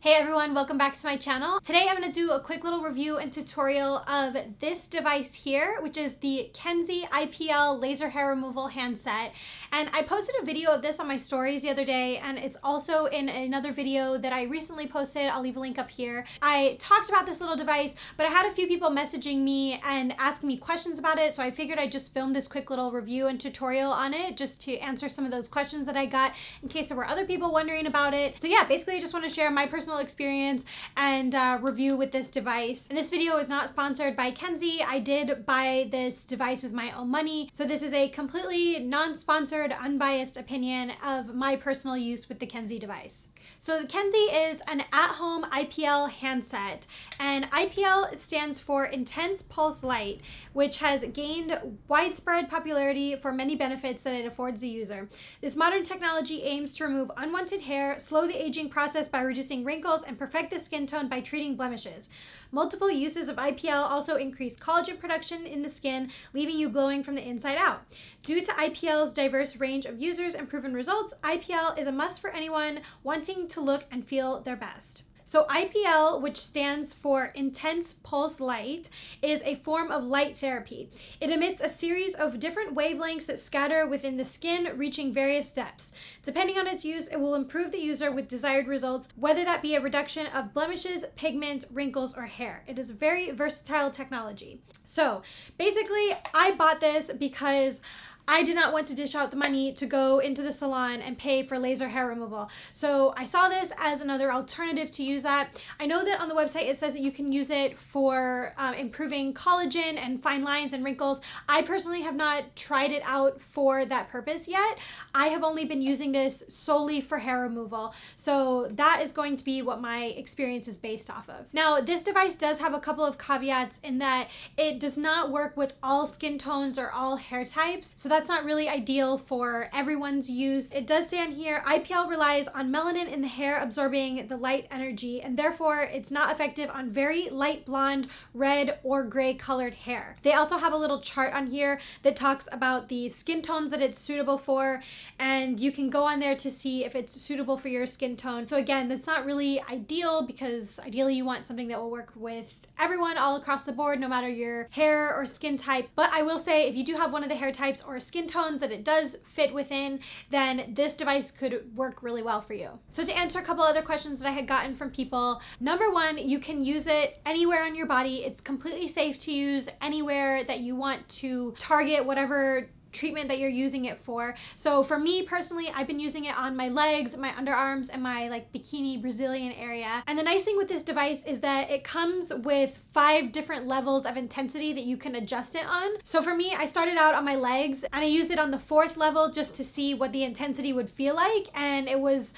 Hey everyone, welcome back to my channel. Today I'm going to do a quick little review and tutorial of this device here, which is the Kenzzi IPL laser hair removal handset. And I posted a video of this on my stories the other day, and it's also in another video that I recently posted. I'll leave a link up here. I talked about this little device, but I had a few people messaging me and asking me questions about it, so I figured I'd just film this quick little review and tutorial on it just to answer some of those questions that I got in case there were other people wondering about it. So yeah, basically I just want to share my personal experience and review with this device. And this video is not sponsored by Kenzzi. I did buy this device with my own money, so this is a completely non-sponsored, unbiased opinion of my personal use with the Kenzzi device. So the Kenzzi is an at-home IPL handset, and IPL stands for Intense Pulse Light, which has gained widespread popularity for many benefits that it affords the user. This modern technology aims to remove unwanted hair, slow the aging process by reducing wrinkles, and perfect the skin tone by treating blemishes. Multiple uses of IPL also increase collagen production in the skin, leaving you glowing from the inside out. Due to IPL's diverse range of users and proven results, IPL is a must for anyone wanting to look and feel their best. So IPL, which stands for Intense Pulse Light, is a form of light therapy. It emits a series of different wavelengths that scatter within the skin, reaching various depths. Depending on its use, it will improve the user with desired results, whether that be a reduction of blemishes, pigment, wrinkles, or hair. It is a very versatile technology. So basically, I bought this because I did not want to dish out the money to go into the salon and pay for laser hair removal. So I saw this as another alternative to use that. I know that on the website it says that you can use it for improving collagen and fine lines and wrinkles. I personally have not tried it out for that purpose yet. I have only been using this solely for hair removal. So that is going to be what my experience is based off of. Now, this device does have a couple of caveats in that it does not work with all skin tones or all hair types. So that's not really ideal for everyone's use. It does say on here, IPL relies on melanin in the hair absorbing the light energy, and therefore it's not effective on very light blonde, red, or gray colored hair. They also have a little chart on here that talks about the skin tones that it's suitable for, and you can go on there to see if it's suitable for your skin tone. So again, that's not really ideal because ideally you want something that will work with everyone all across the board, no matter your hair or skin type. But I will say, if you do have one of the hair types or skin tones that it does fit within, then this device could work really well for you. So to answer a couple other questions that I had gotten from people, number one, you can use it anywhere on your body. It's completely safe to use anywhere that you want to target whatever treatment that you're using it for. So for me personally, I've been using it on my legs, my underarms, and my bikini Brazilian area. And the nice thing with this device is that it comes with 5 different levels of intensity that you can adjust it on. So for me, I started out on my legs and I used it on the 4th level just to see what the intensity would feel like, and it was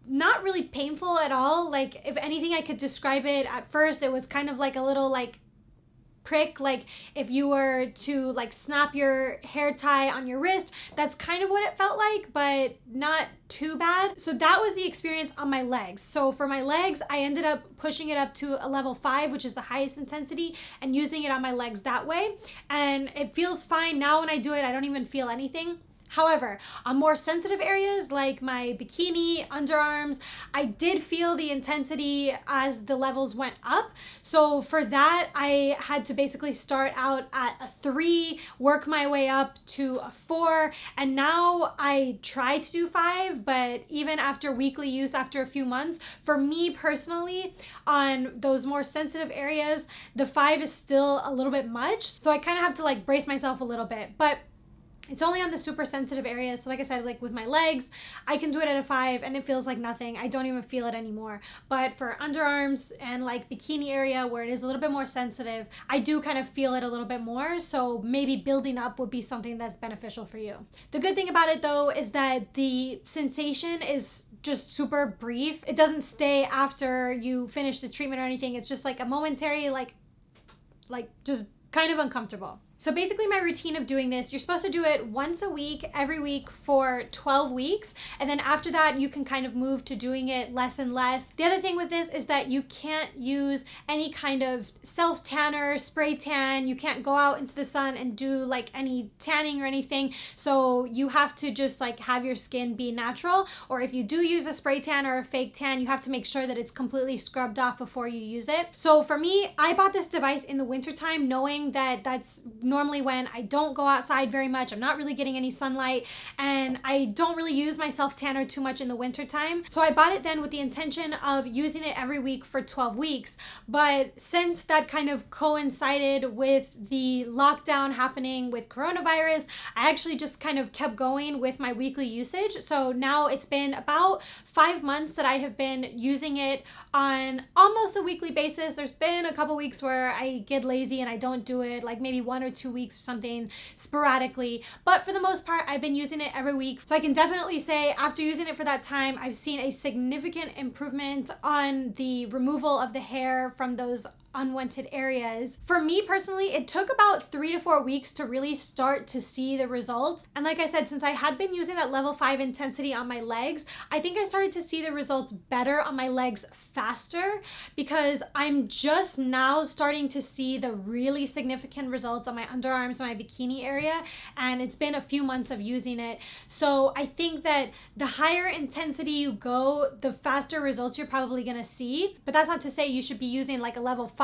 not really painful at all. If anything, I could describe it at first, it was kind of like a little prick, if you were to snap your hair tie on your wrist. That's kind of what it felt like, but not too bad. So that was the experience on my legs. So for my legs, I ended up pushing it up to a level 5, which is the highest intensity, and using it on my legs that way, and it feels fine. Now when I do it, I don't even feel anything. However, on more sensitive areas like my bikini, underarms, I did feel the intensity as the levels went up. So for that, I had to basically start out at a 3, work my way up to a 4, and now I try to do 5, but even after weekly use, after a few months, for me personally, on those more sensitive areas, the 5 is still a little bit much. So I kind of have to brace myself a little bit, but it's only on the super sensitive areas. So like I said, with my legs, I can do it at a 5 and it feels like nothing. I don't even feel it anymore. But for underarms and bikini area where it is a little bit more sensitive, I do kind of feel it a little bit more. So maybe building up would be something that's beneficial for you. The good thing about it though is that the sensation is just super brief. It doesn't stay after you finish the treatment or anything. It's just a momentary, just kind of uncomfortable. So basically my routine of doing this, you're supposed to do it once a week, every week for 12 weeks. And then after that, you can kind of move to doing it less and less. The other thing with this is that you can't use any kind of self-tanner, spray tan. You can't go out into the sun and do like any tanning or anything. So you have to just like have your skin be natural. Or if you do use a spray tan or a fake tan, you have to make sure that it's completely scrubbed off before you use it. So for me, I bought this device in the wintertime knowing that that's normally when I don't go outside very much. I'm not really getting any sunlight and I don't really use my self tanner too much in the wintertime. So I bought it then with the intention of using it every week for 12 weeks. But since that kind of coincided with the lockdown happening with coronavirus, I actually just kind of kept going with my weekly usage. So now it's been about 5 months that I have been using it on almost a weekly basis. There's been a couple weeks where I get lazy and I don't do it, like maybe 1 or 2 weeks or something sporadically. But for the most part, I've been using it every week. So I can definitely say after using it for that time, I've seen a significant improvement on the removal of the hair from those unwanted areas. For me personally, it took about 3 to 4 weeks to really start to see the results. And like I said, since I had been using that level 5 intensity on my legs, I think I started to see the results better on my legs faster because I'm just now starting to see the really significant results on my underarms and my bikini area. And it's been a few months of using it. So I think that the higher intensity you go, the faster results you're probably gonna see. But that's not to say you should be using like a level 5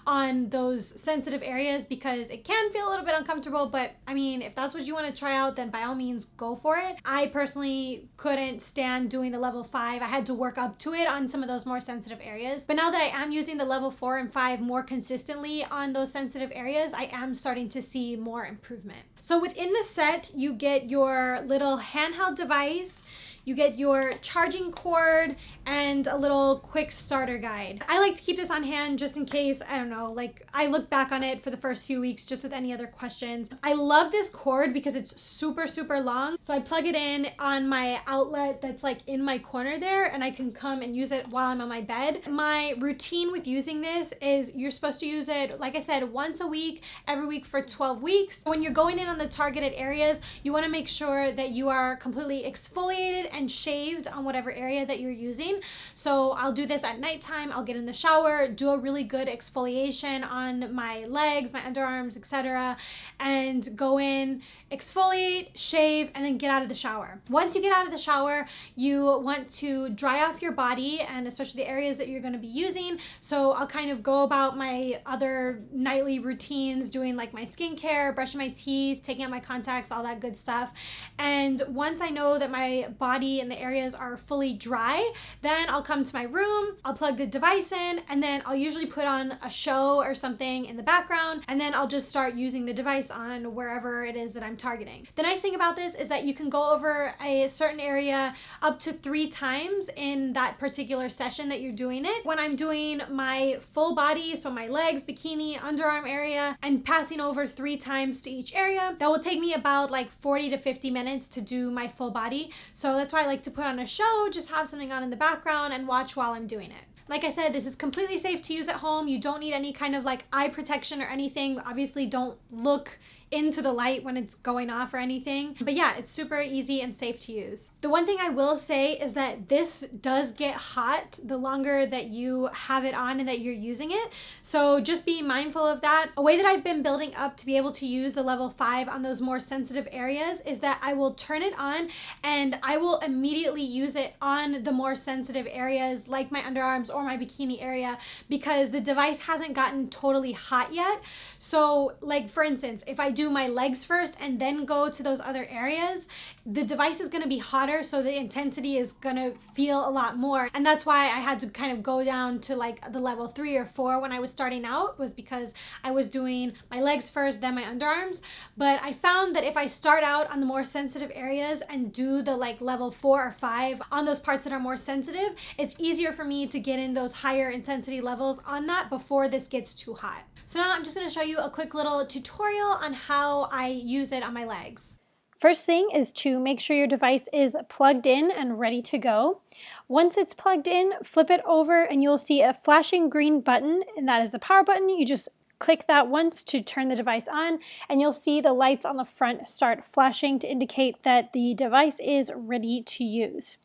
on those sensitive areas because it can feel a little bit uncomfortable. But I mean, if that's what you want to try out, then by all means go for it. I personally couldn't stand doing the level 5. I had to work up to it on some of those more sensitive areas. But now that I am using the level 4 and 5 more consistently on those sensitive areas, I am starting to see more improvement. So within the set, you get your little handheld device, you get your charging cord, and a little quick starter guide. I like to keep this on hand just in case, I don't know, like I look back on it for the first few weeks just with any other questions. I love this cord because it's super, super long. So I plug it in on my outlet that's like in my corner there and I can come and use it while I'm on my bed. My routine with using this is you're supposed to use it, like I said, once a week, every week for 12 weeks. When you're going in on the targeted areas, you wanna make sure that you are completely exfoliated and shaved on whatever area that you're using. So I'll do this at nighttime. I'll get in the shower, do a really good exfoliation on my legs, my underarms, etc., and go in, exfoliate, shave, and then get out of the shower. Once you get out of the shower, you want to dry off your body and especially the areas that you're going to be using. So I'll kind of go about my other nightly routines, doing like my skincare, brushing my teeth, taking out my contacts, all that good stuff. And once I know that my body and the areas are fully dry, then I'll come to my room, I'll plug the device in, and then I'll usually put on a show or something in the background, and then I'll just start using the device on wherever it is that I'm targeting. The nice thing about this is that you can go over a certain area up to 3 times in that particular session that you're doing it. When I'm doing my full body, so my legs, bikini, underarm area, and passing over 3 times to each area, that will take me about like 40 to 50 minutes to do my full body. So that's why I like to put on a show, just have something on in the background and watch while I'm doing it. Like I said, this is completely safe to use at home. You don't need any kind of like eye protection or anything. Obviously, don't look into the light when it's going off or anything. But yeah, it's super easy and safe to use. The one thing I will say is that this does get hot the longer that you have it on and that you're using it. So just be mindful of that. A way that I've been building up to be able to use the level 5 on those more sensitive areas is that I will turn it on and I will immediately use it on the more sensitive areas like my underarms or my bikini area because the device hasn't gotten totally hot yet. So like for instance, if I do my legs first and then go to those other areas, the device is going to be hotter, so the intensity is going to feel a lot more. And that's why I had to kind of go down to like the level 3 or 4 when I was starting out, was because I was doing my legs first, then my underarms. But I found that if I start out on the more sensitive areas and do the like level 4 or 5 on those parts that are more sensitive, it's easier for me to get in those higher intensity levels on that before this gets too hot. So now I'm just going to show you a quick little tutorial on how I use it on my legs. First thing is to make sure your device is plugged in and ready to go. Once it's plugged in, flip it over and you'll see a flashing green button, and that is the power button. You just click that once to turn the device on, and you'll see the lights on the front start flashing to indicate that the device is ready to use.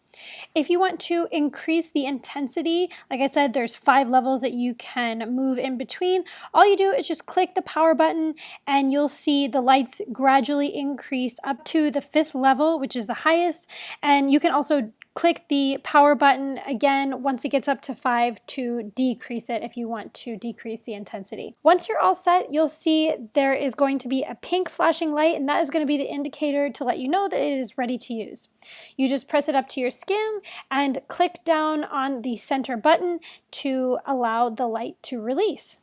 If you want to increase the intensity, like I said, there's 5 levels that you can move in between. All you do is just click the power button and you'll see the lights gradually increase up to the 5th level, which is the highest. And you can also click the power button again once it gets up to 5 to decrease it if you want to decrease the intensity. Once you're all set, you'll see there is going to be a pink flashing light, and that is going to be the indicator to let you know that it is ready to use. You just press it up to your skin and click down on the center button to allow the light to release.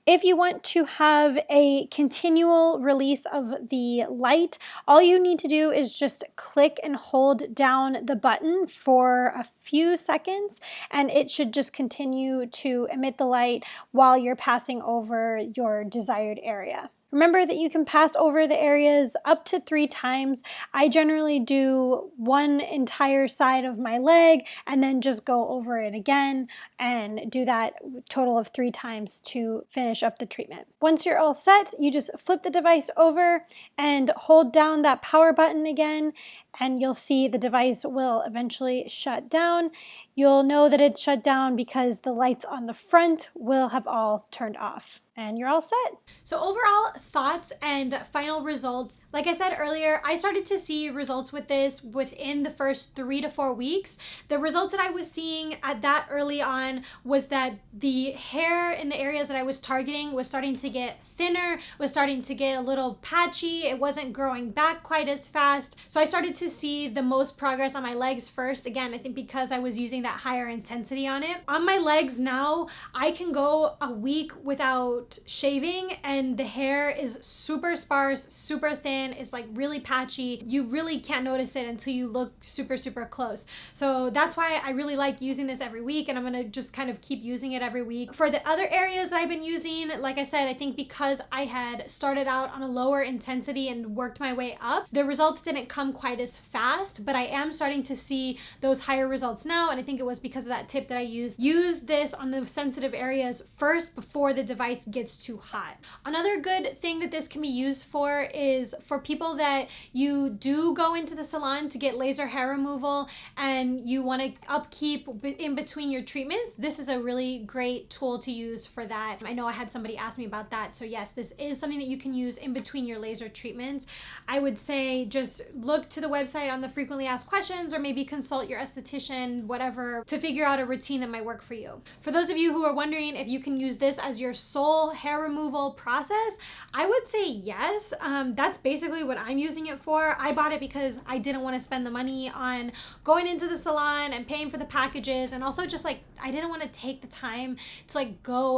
If you want to have a continual release of the light, all you need to do is just click and hold down the button for a few seconds, and it should just continue to emit the light while you're passing over your desired area. Remember that you can pass over the areas up to 3 times. I generally do one entire side of my leg and then just go over it again and do that total of 3 times to finish up the treatment. Once you're all set, you just flip the device over and hold down that power button again, and you'll see the device will eventually shut down. You'll know that it's shut down because the lights on the front will have all turned off. And you're all set. So overall thoughts and final results. Like I said earlier, I started to see results with this within the first 3 to 4 weeks. The results that I was seeing at that early on was that the hair in the areas that I was targeting was starting to get thinner, was starting to get a little patchy. It wasn't growing back quite as fast. So I started to see the most progress on my legs first. Again, I think because I was using that higher intensity on it. On my legs now, I can go a week without shaving and the hair is super sparse, super thin. It's like really patchy. You really can't notice it until you look super, super close. So that's why I really like using this every week, and I'm gonna just kind of keep using it every week. For the other areas that I've been using, like I said, I think because I had started out on a lower intensity and worked my way up, the results didn't come quite as fast, but I am starting to see those higher results now, and I think it was because of that tip that I used. Use this on the sensitive areas first before the device gets too hot. Another good thing that this can be used for is for people that you do go into the salon to get laser hair removal and you want to upkeep in between your treatments. This is a really great tool to use for that. I know I had somebody ask me about that, so yes, this is something that you can use in between your laser treatments. I would say just look to the website on the frequently asked questions, or maybe consult your esthetician, whatever, to figure out a routine that might work for you. For those of you who are wondering if you can use this as your sole hair removal process, I would say yes. That's basically what I'm using it for. I bought it because I didn't want to spend the money on going into the salon and paying for the packages, and also just like I didn't want to take the time to like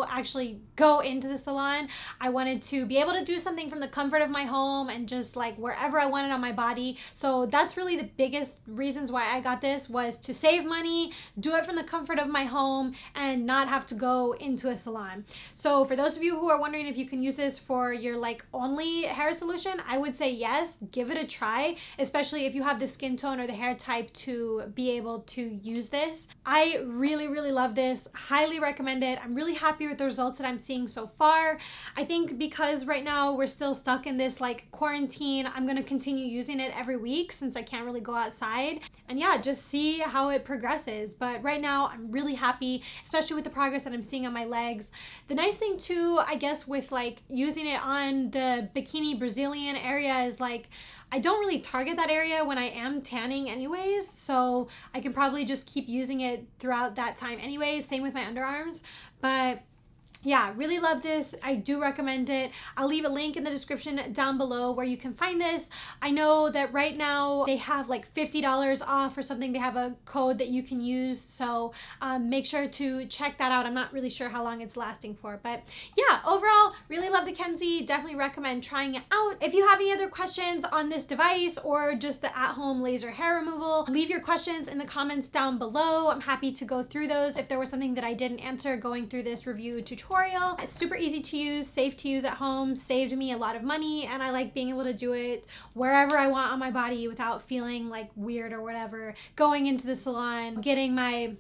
actually go into the salon. I wanted to be able to do something from the comfort of my home and just like wherever I wanted on my body. So that's really the biggest reasons why I got this, was to save money, do it from the comfort of my home, and not have to go into a salon. So for those of you who are wondering if you can use this for your like only hair solution, I would say yes, give it a try, especially if you have the skin tone or the hair type to be able to use this. I really, really love this. Highly recommend it. I'm really happy with the results that I'm seeing so far. I think because right now we're still stuck in this like quarantine, I'm going to continue using it every week since I can't really go outside, and yeah, just see how it progresses. But right now I'm really happy, especially with the progress that I'm seeing on my legs. The nice thing too, I guess, with like using it on the bikini Brazilian area is like I don't really target that area when I am tanning anyways, so I can probably just keep using it throughout that time anyways. Same with my underarms. But yeah, really love this. I do recommend it. I'll leave a link in the description down below where you can find this. I know that right now they have like $50 off or something. They have a code that you can use, so make sure to check that out. I'm not really sure how long it's lasting for, but yeah, overall, really love the Kenzzi. Definitely recommend trying it out. If you have any other questions on this device or just the at-home laser hair removal, leave your questions in the comments down below. I'm happy to go through those if there was something that I didn't answer going through this review tutorial. It's super easy to use, safe to use at home, saved me a lot of money, and I like being able to do it wherever I want on my body without feeling like weird or whatever, going into the salon, getting my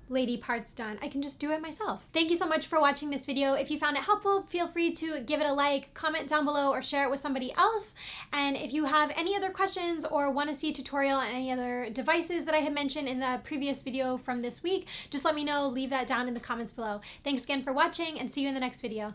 lady parts done. I can just do it myself. Thank you so much for watching this video. If you found it helpful, feel free to give it a like, comment down below, or share it with somebody else. And if you have any other questions or want to see a tutorial on any other devices that I had mentioned in the previous video from this week, just let me know. Leave that down in the comments below. Thanks again for watching, and see you in the next video.